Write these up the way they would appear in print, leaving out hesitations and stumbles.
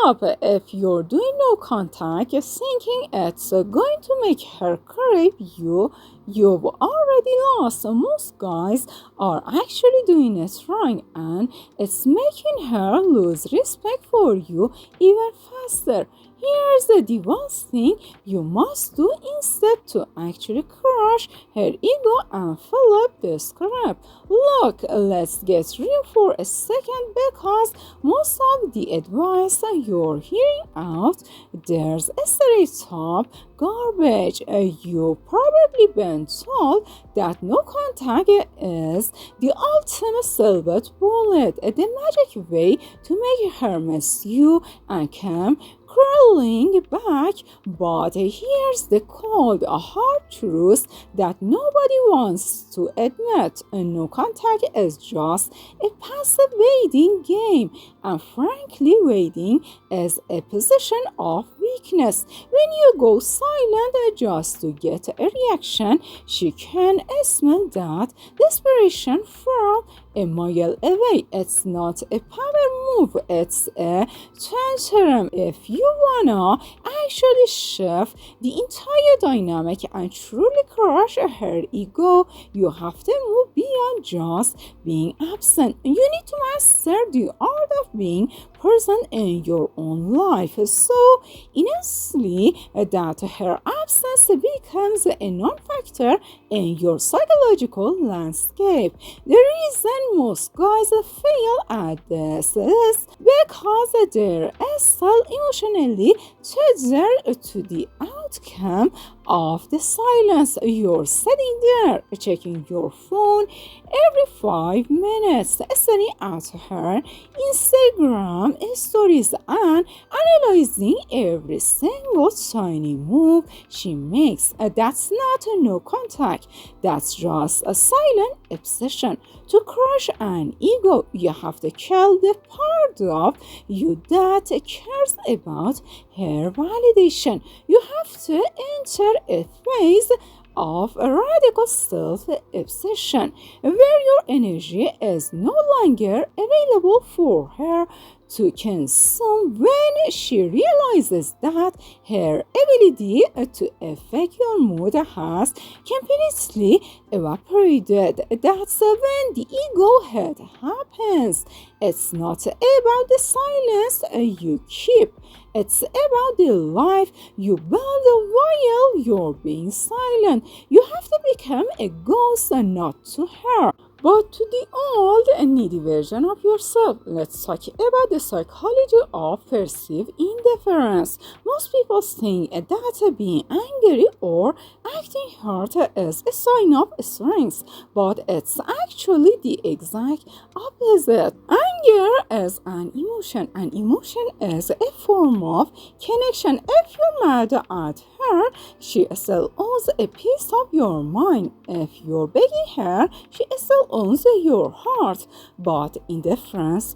up. If you're doing no contact, thinking it's going to make her crave you, you've already lost. Most guys are actually doing it wrong, and it's making her lose respect for you even faster. Here's the one thing you must do instead to actually crush her ego and flip the script. Look, let's get real for a second, because most of the advice you're hearing out there's a stereotype garbage. You've probably been told that no contact is the ultimate silver bullet, the magic way to make her miss you and come crawling back. But here's the cold, hard truth that nobody wants to admit. No contact is just a passive waiting game, and frankly, waiting is a position of weakness. When you go silent just to get a reaction, she can smell that desperation from a mile away. It's not a power move, it's a tantrum. If you wanna actually shift the entire dynamic and truly crush her ego, you have to move beyond just being absent. You need to master the art of being present in your own life, so honestly that her absence becomes a non-factor in your psychological landscape. The reason most guys fail at this is because they're still emotionally tethered to the outcome of the silence. You're sitting there checking your phone every 5 minutes, staring at her Instagram stories and analyzing every single tiny move she makes. That's not a no contact, that's just a silent obsession. To crush an ego, you have to kill the part of you that cares about her validation. You have to enter a phase of a radical self-obsession where your energy is no longer available for her to consume. When she realizes that her ability to affect your mood has completely evaporated, that's when the ego hit happens. It's not about the silence you keep, it's about the life you build while you're being silent. You have to become a ghost and not to her, but to the old and needy version of yourself. Let's talk about the psychology of perceived indifference. Most people think that being angry or acting hurt is a sign of strength, but it's actually the exact opposite. Anger is an emotion, and emotion is a form of connection. If you're mad at her, she still owns a piece of your mind. If you're begging her, she still owns your heart. But indifference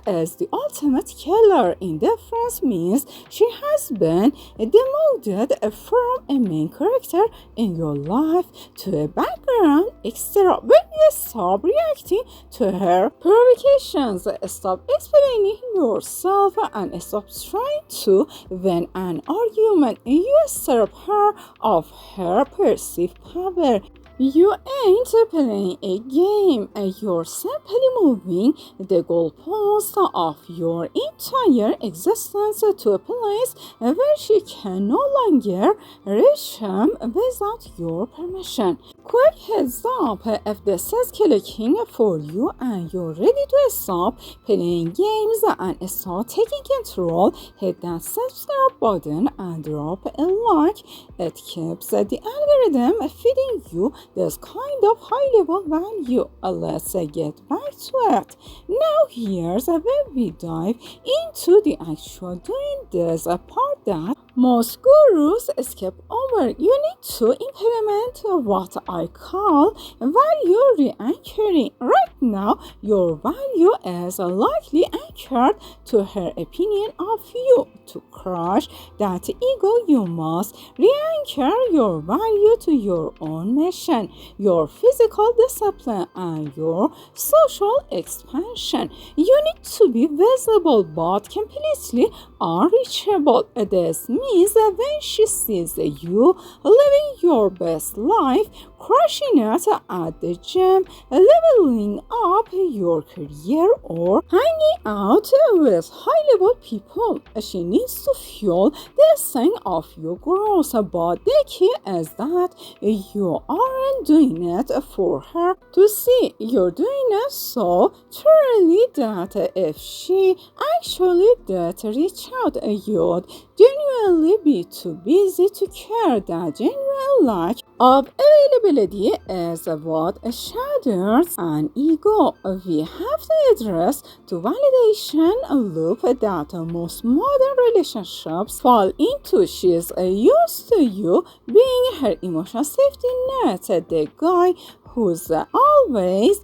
is the ultimate killer. Indifference means she has been demoted from a main character in your life to a background extra. When you stop reacting to her provocations, stop explaining yourself, and stop trying to win an argument, you strip her of her perceived power. You ain't playing a game, you're simply moving the goalpost of your entire existence to a place where she can no longer reach him without your permission. Quick heads up, if this is clicking for you and you're ready to stop playing games and start taking control, hit that subscribe button and drop a like. It keeps the algorithm feeding you this kind of high-level value. Let's get back to it. Now here's where we dive into the actual doing this part that Most gurus skip over. You need to implement what I call value re-anchoring. Right now, your value is likely anchored to her opinion of you. To crush that ego, you must re-anchor your value to your own mission, your physical discipline, and your social expansion. You need to be visible but completely unreachable. This means that when she sees you living your best life, crushing it at the gym, leveling up your career, or hanging out with high-level people, she needs to feel the sign of your growth. But the key is that you aren't doing it for her to see. You're doing it so thoroughly that if she actually did reach out, you'd genuinely be too busy to care. That genuine lack of availability is what shatters an ego. We have to address the validation loop that most modern relationships fall into. She's used to you being her emotional safety net, the guy who's always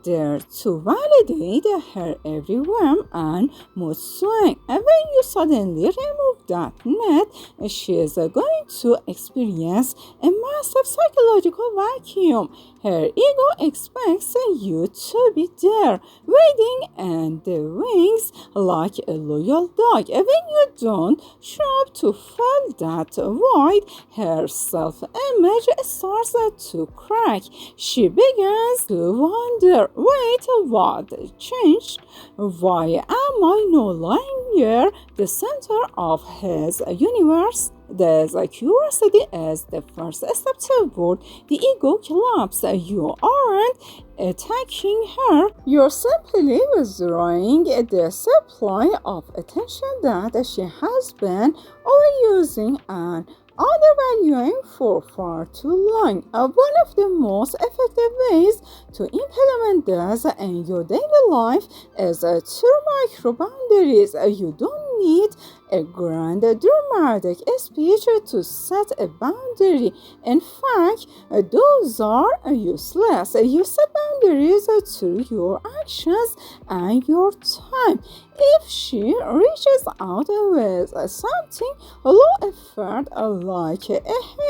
there to validate her every whim and mood swing. And when you suddenly remove that net, she is going to experience a massive psychological vacuum. Her ego expects you to be there, waiting in the wings like a loyal dog. And when you don't show up to fill that void, her self-image starts to crack. She begins to wonder, wait, what changed? Why am I no longer the center of his universe? This curiosity is the first step toward the ego collapse. You aren't attacking her, you're simply withdrawing the supply of attention that she has been overusing and undervaluing for far too long. One of the most effective ways to implement this in your daily life is through micro boundaries. You don't need a grand dramatic speech to set a boundary. In fact, those are useless. You set boundaries through your actions and your time. If she reaches out with something low effort like a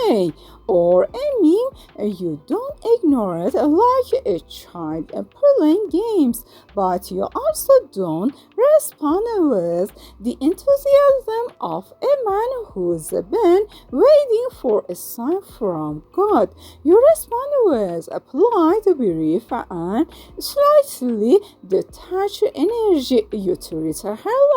hey or a meme, you don't ignore it like a child playing games, but you also don't respond with the enthusiasm of a man who's been waiting for a sign from God. You respond with a polite, brief, and slightly detached energy. You treat her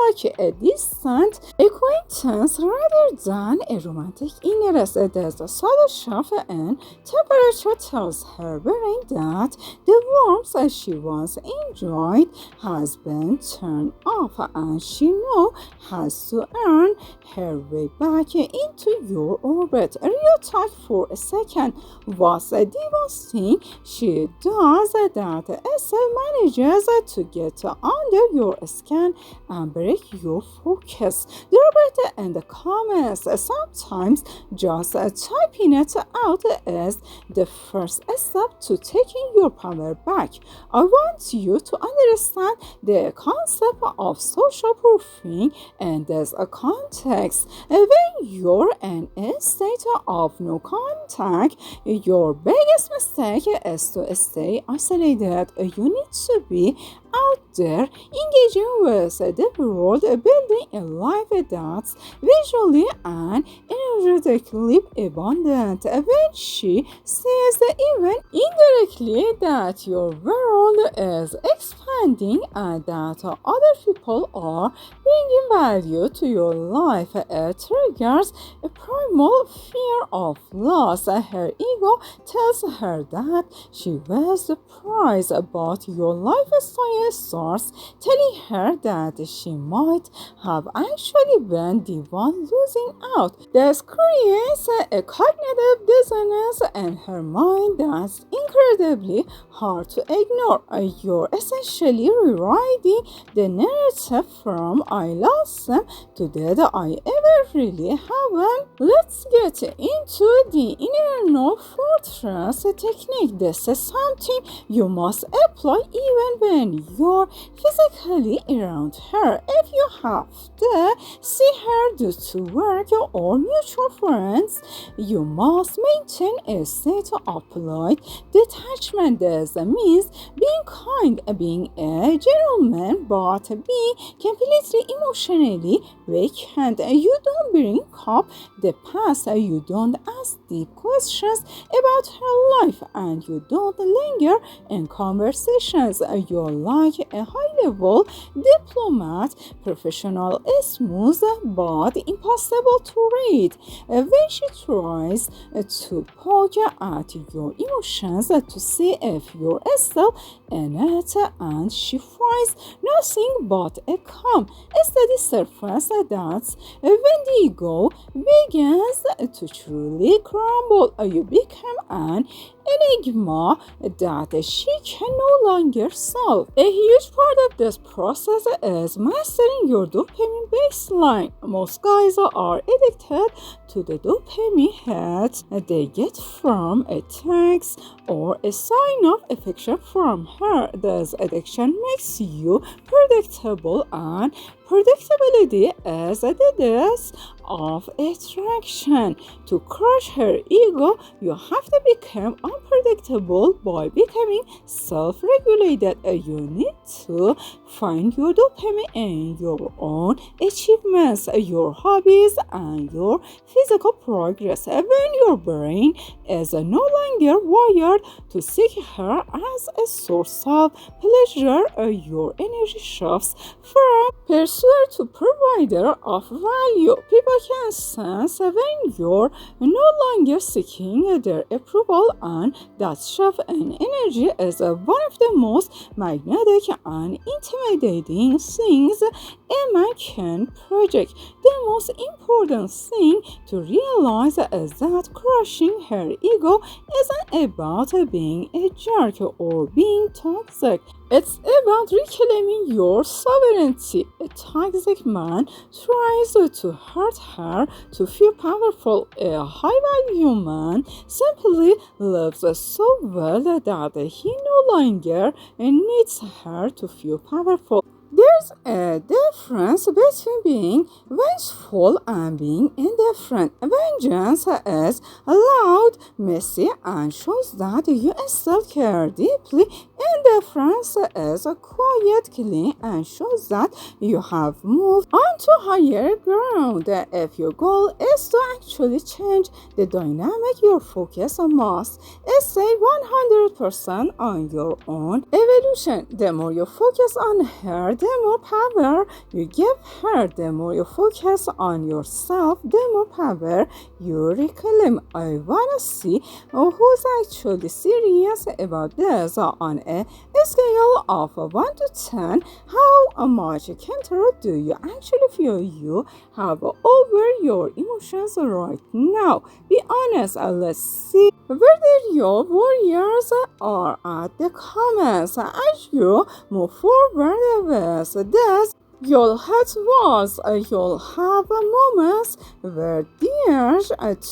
like a distant acquaintance rather than a romantic interest. There's a subtle shift in temperature tells her brain that the warmth she once enjoyed has been turned off, and she now has to earn her way back into your orbit. Real talk for a second. What's the devil's thing she does that SL manages to get under your skin and break your focus? Drop it in the comments. Sometimes just typing it out is the first step to taking your power back. I want you to understand the concept of social proofing in this context. When you're in a state of no contact, your biggest mistake is to stay isolated. You need to be out there engaging with the world, building a life that's visually and energetically abundant. When she says even indirectly that your world is expanding and that other people are bringing value to your life, it triggers a primal fear of loss. Her ego tells her that she was the prize, but your lifestyle starts telling her that she might have actually been the one losing out. This creates a cognitive dissonance in her mind that's incredibly hard to ignore. You're essentially rewriting the narrative from I lost them to did I ever really happen? Let's get into the inner no fortress technique. This is something you must apply even when you're physically around her. If you have to see her do to work or mutual friends, you must maintain a state of polite detachment. This means being kind, being a gentleman, but being completely emotionally vacant. You don't bring up the past, you don't ask deep questions about her life, and you don't linger in conversations. You're like a high-level diplomat, professional, smooth, but impossible to read. When she tries to poke at your emotions to see if you're still in it, and she finds nothing but a calm, steady surface, that's when the ego begins to truly crumble. You become an enigma that she can no longer solve. A huge part of this process is mastering your dopamine baseline. Most guys are addicted to the dopamine hit they get from a text or a sign of affection from her. This addiction makes you predictable, and predictability is the death of attraction. To crush her ego, you have to become unpredictable by becoming self-regulated. You need to find your dopamine in your own achievements, your hobbies, and your physical progress. When your brain is no longer wired to seek her as a source of pleasure, your energy shifts from pursuer to provider of value. People can sense when you're no longer seeking their approval, and that shift in energy is one of the most magnetic and intimidating things a man can project. The most important thing to realize is that crushing her ego isn't about being a jerk or being toxic. It's about reclaiming your sovereignty. A toxic man tries to hurt her to feel powerful. A high-value man simply lives so well that he no longer needs her to feel powerful. There's a difference between being vengeful and being indifferent. Vengeance is loud, messy, and shows that you still care deeply. Indifference is quiet, clean, and shows that you have moved on to higher ground. If your goal is to actually change the dynamic, your focus must stay 100% on your own evolution. The more you focus on her, the more power you give her. The more you focus on yourself, the more power you reclaim. I wanna see who's actually serious about this. On a scale of 1 to 10, how much control do you actually feel you have over your emotions right now? Be honest, let's see whether your warriors are at the comments. As you move forward with this, you'll hit walls. You'll have moments where the urge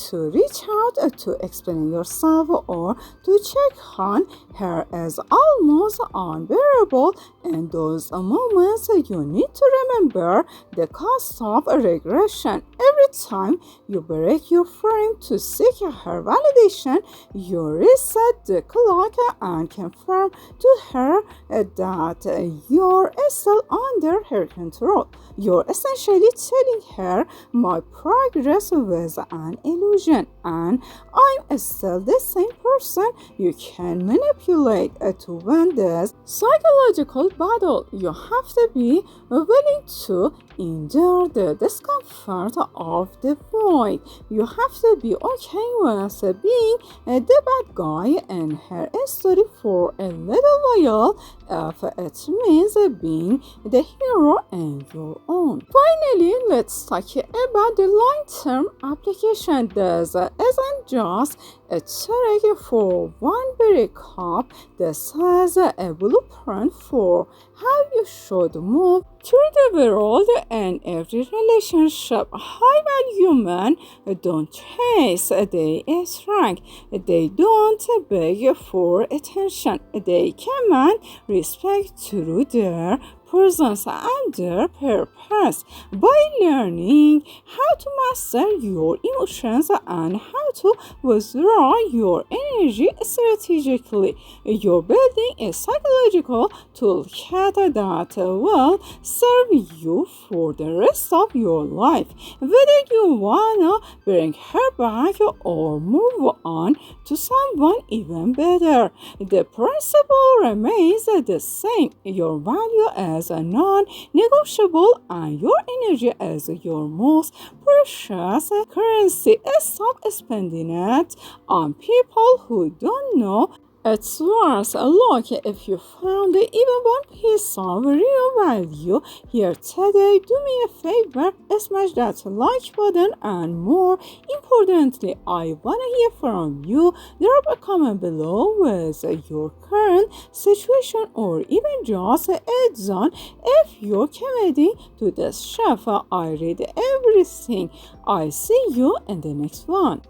to reach out to explain yourself or to check on her is almost unbearable. In those moments, you need to remember the cost of regression. Every time you break your frame to seek her validation, you reset the clock and confirm to her that you're still under her control. You're essentially telling her, my progress was an illusion, and I'm still the same person you can manipulate to win this psychological battle. You have to be willing to endure the discomfort of the void. You have to be okay with being the bad guy in her story for a little while if it means being the hero in your own. Finally, let's talk about the long-term application. This isn't just It's like for one breakup. This has a blueprint for how you should move through the world and every relationship. High value men don't chase their strength. They don't beg for attention. They command respect through their presence and their purpose. By learning how to master your emotions and how to withdraw your energy strategically, you're building a psychological toolkit that will serve you for the rest of your life. Whether you wanna bring her back or move on to someone even better, the principle remains the same. Your value as a non-negotiable and your energy as your most precious currency. Stop spending it on people who don't know it's worth a look. If you found even one piece of real value here today, do me a favor, smash that like button, and more importantly, I wanna hear from you. Drop a comment below with your current situation or even just adds on if you're committing to this chef. I read everything. I see you in the next one.